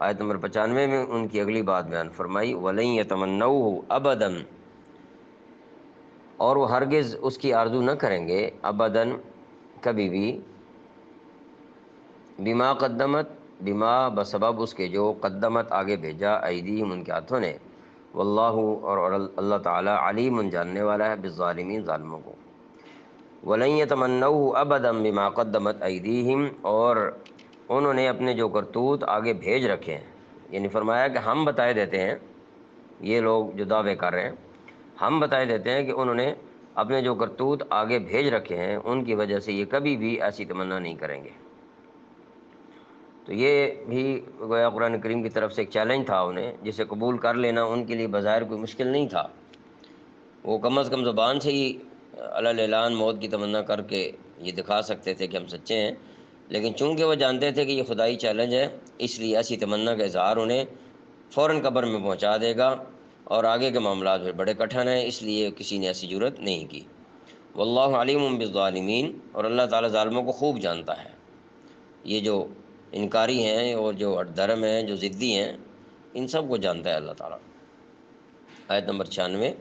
آیت نمبر 95 میں ان کی اگلی بات بیان فرمائی، وَلَن يَتَمَنَّوْهُ أَبَدًا، اور وہ ہرگز اس کی آرزو نہ کریں گے، ابداً کبھی بھی، بما قدمت، بما بسبب اس کے جو قدمت آگے بھیجا، ایدیہم ان کے ہاتھوں نے، واللہ اور اللہ تعالیٰ علیم جاننے والا ہے بالظالمین ظالموں کو۔ وَلَن يَتَمَنَّوْهُ أَبَدًا بِمَا قَدَّمَتْ أَيْدِيهِمْ، اور انہوں نے اپنے جو کرتوت آگے بھیج رکھے ہیں، یعنی فرمایا کہ ہم بتائے دیتے ہیں، یہ لوگ جو دعوے کر رہے ہیں ہم بتائے دیتے ہیں کہ انہوں نے اپنے جو کرتوت آگے بھیج رکھے ہیں، ان کی وجہ سے یہ کبھی بھی ایسی تمنا نہیں کریں گے۔ تو یہ بھی گویا قرآن کریم کی طرف سے ایک چیلنج تھا انہیں، جسے قبول کر لینا ان کے لیے بظاہر کوئی مشکل نہیں تھا، وہ کم از کم زبان سے ہی علی اعلان موت کی تمنا کر کے یہ دکھا سکتے تھے کہ ہم سچے ہیں، لیکن چونکہ وہ جانتے تھے کہ یہ خدائی چیلنج ہے، اس لیے ایسی تمنا کا اظہار انہیں فوراً قبر میں پہنچا دے گا، اور آگے کے معاملات پھر بڑے کٹھن ہیں، اس لیے کسی نے ایسی جرت نہیں کی۔ واللہ علیم بالظالمین، اور اللہ تعالیٰ ظالموں کو خوب جانتا ہے۔ یہ جو انکاری ہیں اور جو دھرم ہیں، جو ضدی ہیں، ان سب کو جانتا ہے اللہ تعالیٰ۔ آیت نمبر 96،